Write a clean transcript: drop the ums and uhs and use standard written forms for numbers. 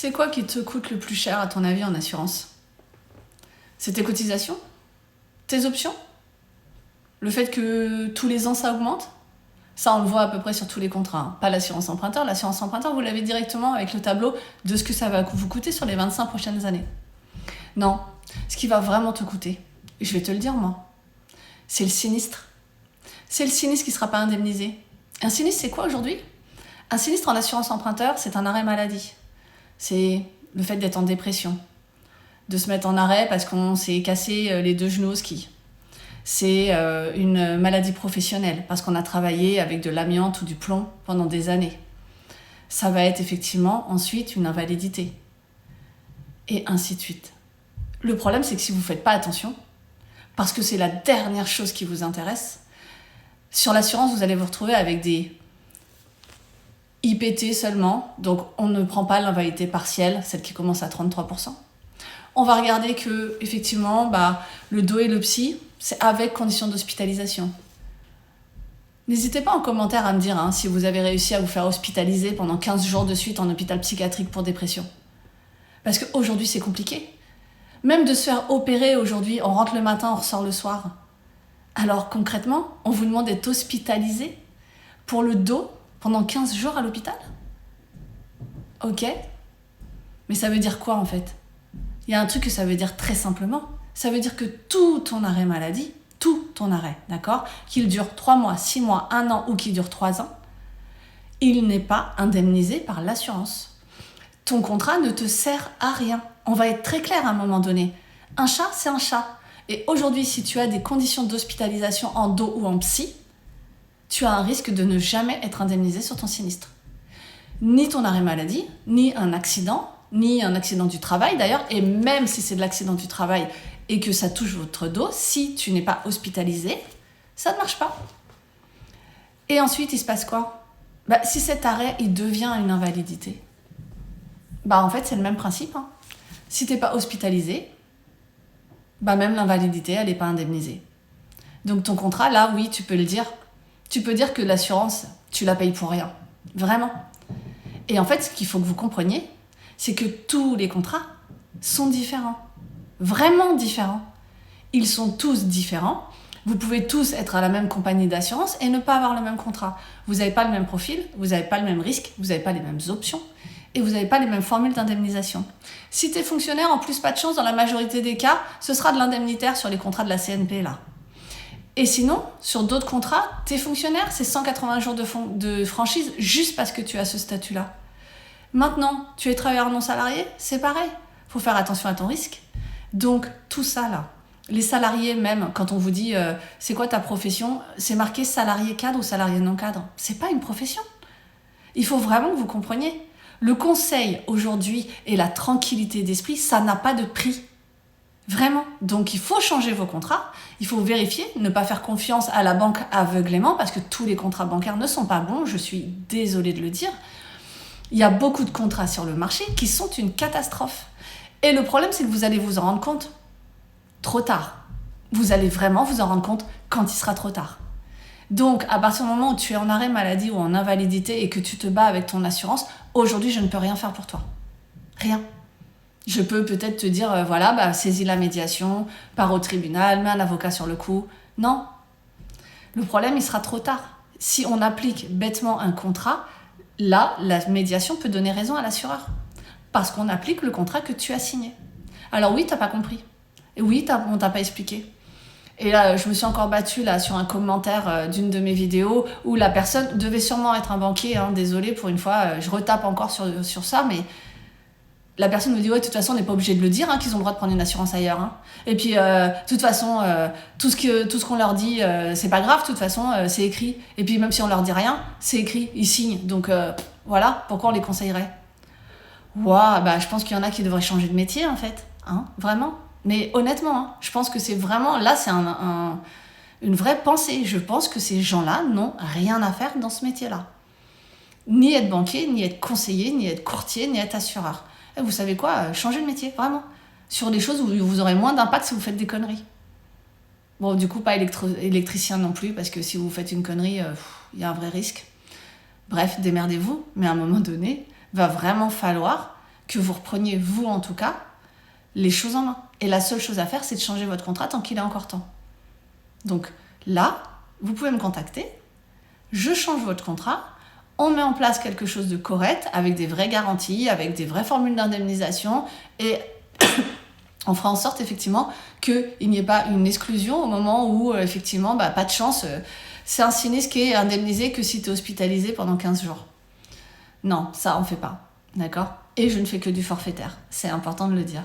C'est quoi qui te coûte le plus cher à ton avis en assurance? C'est tes cotisations? Tes options? Le fait que tous les ans ça augmente? Ça, on le voit à peu près sur tous les contrats, hein. Pas l'assurance emprunteur. L'assurance emprunteur, vous l'avez directement avec le tableau de ce que ça va vous coûter sur les 25 prochaines années. Non, ce qui va vraiment te coûter, je vais te le dire moi, c'est le sinistre. C'est le sinistre qui ne sera pas indemnisé. Un sinistre, c'est quoi aujourd'hui? Un sinistre en assurance emprunteur, c'est un arrêt maladie. C'est le fait d'être en dépression, de se mettre en arrêt parce qu'on s'est cassé les 2 genoux au ski. C'est une maladie professionnelle parce qu'on a travaillé avec de l'amiante ou du plomb pendant des années. Ça va être effectivement ensuite une invalidité. Et ainsi de suite. Le problème, c'est que si vous ne faites pas attention, parce que c'est la dernière chose qui vous intéresse, sur l'assurance, vous allez vous retrouver avec des IPT seulement, donc on ne prend pas l'invalidité partielle, celle qui commence à 33%. On va regarder que, effectivement, le dos et le psy, c'est avec condition d'hospitalisation. N'hésitez pas en commentaire à me dire si vous avez réussi à vous faire hospitaliser pendant 15 jours de suite en hôpital psychiatrique pour dépression. Parce qu'aujourd'hui, c'est compliqué. Même de se faire opérer aujourd'hui, on rentre le matin, on ressort le soir. Alors concrètement, on vous demande d'être hospitalisé pour le dos pendant 15 jours à l'hôpital? Ok. Mais ça veut dire quoi en fait? Il y a un truc que ça veut dire très simplement. Ça veut dire que tout ton arrêt maladie, tout ton arrêt, d'accord, qu'il dure 3 mois, 6 mois, 1 an ou qu'il dure 3 ans, il n'est pas indemnisé par l'assurance. Ton contrat ne te sert à rien. On va être très clair à un moment donné. Un chat, c'est un chat. Et aujourd'hui, si tu as des conditions d'hospitalisation en dos ou en psy, tu as un risque de ne jamais être indemnisé sur ton sinistre. Ni ton arrêt maladie, ni un accident du travail d'ailleurs, et même si c'est de l'accident du travail et que ça touche votre dos, si tu n'es pas hospitalisé, ça ne marche pas. Et ensuite, il se passe quoi? Si cet arrêt, il devient une invalidité, en fait, c'est le même principe. Si tu n'es pas hospitalisé, même l'invalidité, elle n'est pas indemnisée. Donc ton contrat, là, oui, tu peux le dire. Tu peux dire que l'assurance, tu la payes pour rien. Vraiment. Et en fait, ce qu'il faut que vous compreniez, c'est que tous les contrats sont différents. Vraiment différents. Ils sont tous différents. Vous pouvez tous être à la même compagnie d'assurance et ne pas avoir le même contrat. Vous n'avez pas le même profil, vous n'avez pas le même risque, vous n'avez pas les mêmes options et vous n'avez pas les mêmes formules d'indemnisation. Si tu es fonctionnaire, en plus, pas de chance, dans la majorité des cas, ce sera de l'indemnitaire sur les contrats de la CNP, là. Et sinon, sur d'autres contrats, tu es fonctionnaire, c'est 180 jours de franchise juste parce que tu as ce statut-là. Maintenant, tu es travailleur non salarié, c'est pareil. Il faut faire attention à ton risque. Donc, tout ça, là, les salariés même, quand on vous dit c'est quoi ta profession, c'est marqué salarié cadre ou salarié non cadre. C'est pas une profession. Il faut vraiment que vous compreniez. Le conseil aujourd'hui et la tranquillité d'esprit, ça n'a pas de prix. Vraiment. Donc, il faut changer vos contrats. Il faut vérifier, ne pas faire confiance à la banque aveuglément parce que tous les contrats bancaires ne sont pas bons. Je suis désolée de le dire. Il y a beaucoup de contrats sur le marché qui sont une catastrophe. Et le problème, c'est que vous allez vous en rendre compte trop tard. Vous allez vraiment vous en rendre compte quand il sera trop tard. Donc, à partir du moment où tu es en arrêt maladie ou en invalidité et que tu te bats avec ton assurance, aujourd'hui, je ne peux rien faire pour toi. Rien. Je peux peut-être te dire, saisis la médiation, pars au tribunal, mets un avocat sur le coup. Non. Le problème, il sera trop tard. Si on applique bêtement un contrat, là, la médiation peut donner raison à l'assureur. Parce qu'on applique le contrat que tu as signé. Alors oui, t'as pas compris. Et oui, on t'a pas expliqué. Et là, je me suis encore battue là, sur un commentaire d'une de mes vidéos où la personne devait sûrement être un banquier. Désolée, pour une fois, je retape encore sur ça, mais la personne me dit, ouais, de toute façon, on n'est pas obligé de le dire, qu'ils ont le droit de prendre une assurance ailleurs. Et puis, de toute façon, tout ce qu'on leur dit, c'est pas grave, de toute façon, c'est écrit. Et puis, même si on leur dit rien, c'est écrit, ils signent. Donc, voilà, pourquoi on les conseillerait? Je pense qu'il y en a qui devraient changer de métier, en fait. Vraiment. Mais honnêtement, je pense que c'est vraiment... Là, c'est une vraie pensée. Je pense que ces gens-là n'ont rien à faire dans ce métier-là. Ni être banquier, ni être conseiller, ni être courtier, ni être assureur. Et vous savez quoi? Changez de métier, vraiment. Sur des choses où vous aurez moins d'impact si vous faites des conneries. Bon, du coup, pas électricien non plus, parce que si vous faites une connerie, il y a un vrai risque. Bref, démerdez-vous. Mais à un moment donné, va vraiment falloir que vous repreniez, vous en tout cas, les choses en main. Et la seule chose à faire, c'est de changer votre contrat tant qu'il est encore temps. Donc là, vous pouvez me contacter, je change votre contrat, on met en place quelque chose de correct, avec des vraies garanties, avec des vraies formules d'indemnisation, et on fera en sorte effectivement qu'il n'y ait pas une exclusion au moment où effectivement, pas de chance, c'est un sinistre qui est indemnisé que si tu es hospitalisé pendant 15 jours. Non, ça on fait pas, d'accord ? Et je ne fais que du forfaitaire, c'est important de le dire.